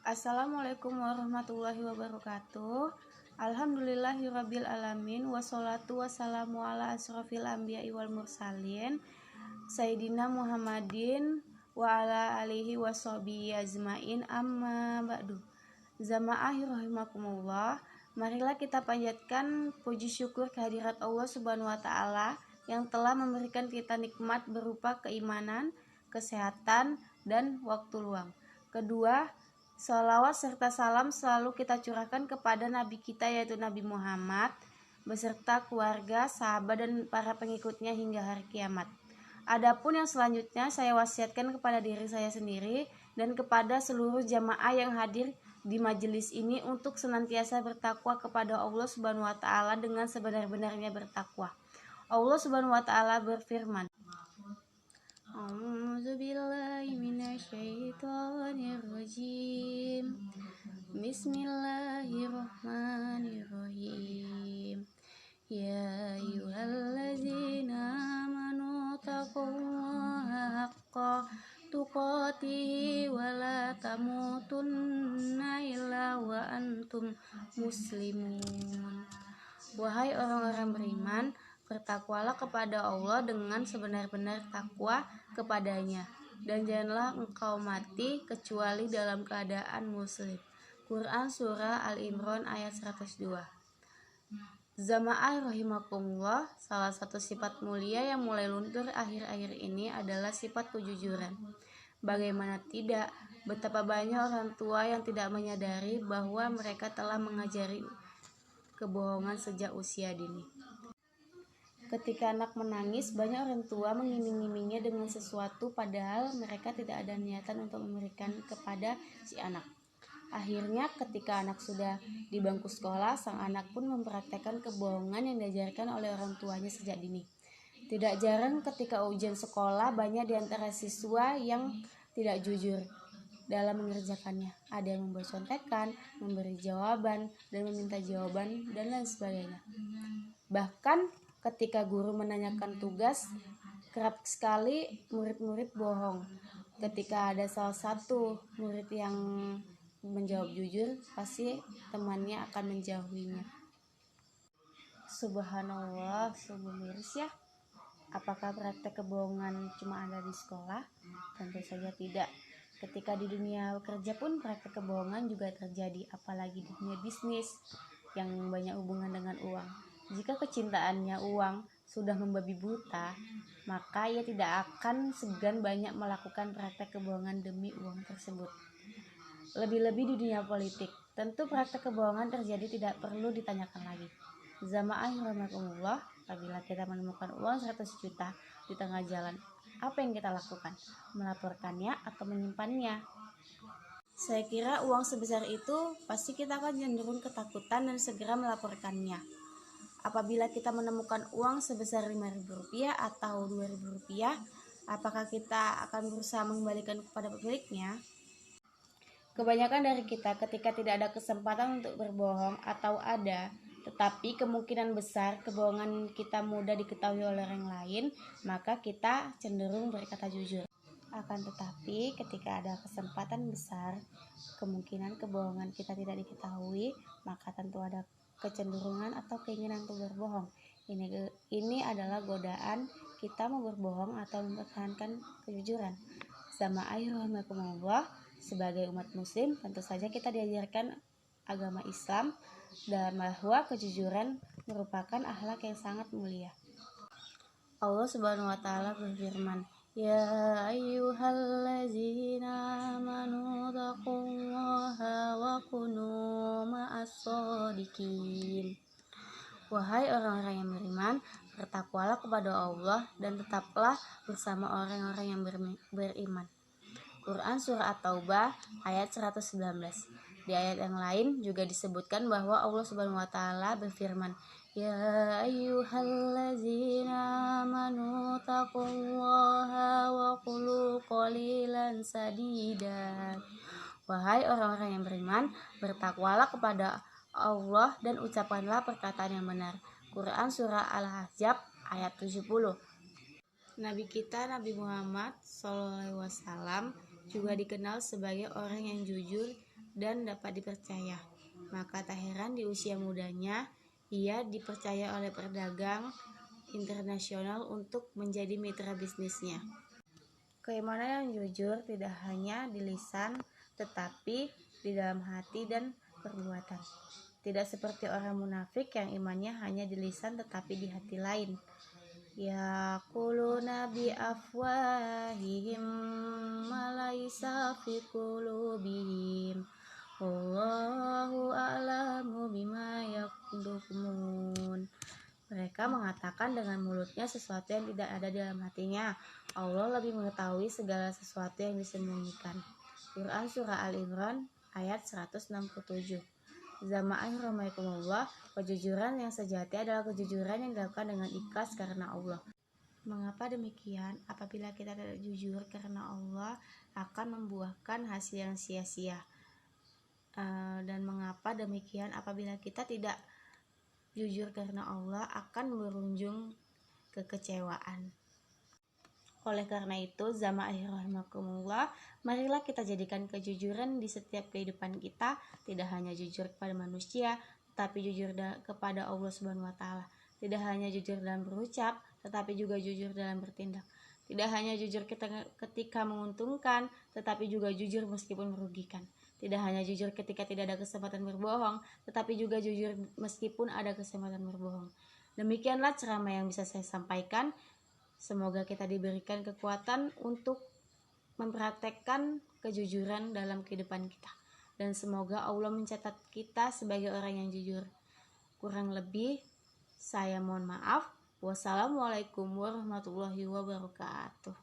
Assalamualaikum warahmatullahi wabarakatuh. Alhamdulillahirabbil alamin wassalatu wassalamu ala asrofil anbiya'i wal mursalin Sayyidina Muhammadin wa ala alihi washabihi ajmain amma ba'du. Jamaah rahimakumullah, marilah kita panjatkan puji syukur kehadirat Allah Subhanahu wa taala yang telah memberikan kita nikmat berupa keimanan, kesehatan, dan waktu luang. Kedua, salawat serta salam selalu kita curahkan kepada Nabi kita yaitu Nabi Muhammad beserta keluarga, sahabat, dan para pengikutnya hingga hari kiamat. Adapun yang selanjutnya saya wasiatkan kepada diri saya sendiri dan kepada seluruh jamaah yang hadir di majelis ini untuk senantiasa bertakwa kepada Allah Subhanahu wa taala dengan sebenar-benarnya bertakwa. Allah Subhanahu wa taala berfirman, A'udzubillahi minasyaitonirrajim. Bismillahirrahmanirrahim. Ya ayyuhallazina amanu taqullaha haqqa tuqatih wa la tamutunna illa wa antum muslimun. Wahai orang-orang beriman, bertakwalah kepada Allah dengan sebenar-benar takwa kepadanya, dan janganlah engkau mati kecuali dalam keadaan muslim. Quran Surah Al-Imran ayat 102. Jamaah rahimakumullah, salah satu sifat mulia yang mulai luntur akhir-akhir ini adalah sifat kejujuran. Bagaimana tidak, betapa banyak orang tua yang tidak menyadari bahwa mereka telah mengajari kebohongan sejak usia dini. Ketika anak menangis, banyak orang tua mengiming-imingnya dengan sesuatu padahal mereka tidak ada niatan untuk memberikan kepada si anak. Akhirnya ketika anak sudah di bangku sekolah, sang anak pun mempraktekkan kebohongan yang diajarkan oleh orang tuanya sejak dini. Tidak jarang ketika ujian sekolah, banyak di antara siswa yang tidak jujur dalam mengerjakannya. Ada yang membuat contekan, memberi jawaban, dan meminta jawaban, dan lain sebagainya. Bahkan ketika guru menanyakan tugas, kerap sekali murid-murid bohong. Ketika ada salah satu murid yang menjawab jujur, pasti temannya akan menjauhinya. Subhanallah, sungguh miris ya. Apakah praktek kebohongan cuma ada di sekolah? Tentu saja tidak. Ketika di dunia kerja pun praktek kebohongan juga terjadi, apalagi di dunia bisnis yang banyak hubungan dengan uang. Jika kecintaannya uang sudah membabi buta, maka ia tidak akan segan banyak melakukan praktek kebohongan demi uang tersebut. Lebih-lebih di dunia politik, tentu praktek kebohongan terjadi tidak perlu ditanyakan lagi. Jamaah rahimakumullah, apabila kita menemukan uang 100 juta di tengah jalan, apa yang kita lakukan? Melaporkannya atau menyimpannya? Saya kira uang sebesar itu pasti kita akan cenderung ketakutan dan segera melaporkannya. Apabila kita menemukan uang sebesar Rp5.000 atau Rp2.000, apakah kita akan berusaha mengembalikan kepada pemiliknya? Kebanyakan dari kita ketika tidak ada kesempatan untuk berbohong atau ada, tetapi kemungkinan besar kebohongan kita mudah diketahui oleh orang lain, maka kita cenderung berkata jujur. Akan tetapi ketika ada kesempatan besar, kemungkinan kebohongan kita tidak diketahui, maka tentu ada kecenderungan atau keinginan untuk berbohong. Ini adalah godaan kita mau berbohong atau mempertahankan kejujuran. Jamaah rahimakumullah, sebagai umat muslim tentu saja kita diajarkan agama Islam dan bahwa kejujuran merupakan akhlak yang sangat mulia. Allah Subhanahu wa taala berfirman, Ya ayyuhallazina amanu taqullaha wa kunu ma'as-shadiqin. Wahai orang-orang yang beriman, bertakwalah kepada Allah dan tetaplah bersama orang-orang yang beriman. Quran Surah At-Taubah ayat 119. Di ayat yang lain juga disebutkan bahwa Allah Subhanahu wa taala berfirman, Ya ayyuhallazina amanu taqullaha wa qulu qalilan sadida. Wahai orang-orang yang beriman, bertakwalah kepada Allah dan ucapkanlah perkataan yang benar. Quran Surah Al-Ahzab ayat 70. Nabi kita Nabi Muhammad SAW juga dikenal sebagai orang yang jujur dan dapat dipercaya. Maka tak heran di usia mudanya ia dipercaya oleh pedagang internasional untuk menjadi mitra bisnisnya. Keimanan yang jujur tidak hanya di lisan, tetapi di dalam hati dan perbuatan. Tidak seperti orang munafik yang imannya hanya di lisan tetapi di hati lain. Yaquluna bi afwahihim ma laisa fi qulubihim. Wallahu a'lamu bima yaktumun. Mereka mengatakan dengan mulutnya sesuatu yang tidak ada di dalam hatinya. Allah lebih mengetahui segala sesuatu yang disembunyikan. Quran Surah Al-Imran ayat 167. Zama'an rahmaikumullah, kejujuran yang sejati adalah kejujuran yang dilakukan dengan ikhlas karena Allah. Mengapa demikian? Apabila kita tidak jujur karena Allah, akan membuahkan hasil yang sia-sia. Dan mengapa demikian? Apabila kita tidak jujur karena Allah, akan berujung kekecewaan. Oleh karena itu, zama'an rahmaikumullah, marilah kita jadikan kejujuran di setiap kehidupan kita, tidak hanya jujur kepada manusia, tetapi jujur kepada Allah Subhanahu wa taala. Tidak hanya jujur dalam berucap, tetapi juga jujur dalam bertindak. Tidak hanya jujur ketika menguntungkan, tetapi juga jujur meskipun merugikan. Tidak hanya jujur ketika tidak ada kesempatan berbohong, tetapi juga jujur meskipun ada kesempatan berbohong. Demikianlah ceramah yang bisa saya sampaikan. Semoga kita diberikan kekuatan untuk mempraktekkan kejujuran dalam kehidupan kita. Dan semoga Allah mencatat kita sebagai orang yang jujur. Kurang lebih, saya mohon maaf. Wassalamualaikum warahmatullahi wabarakatuh.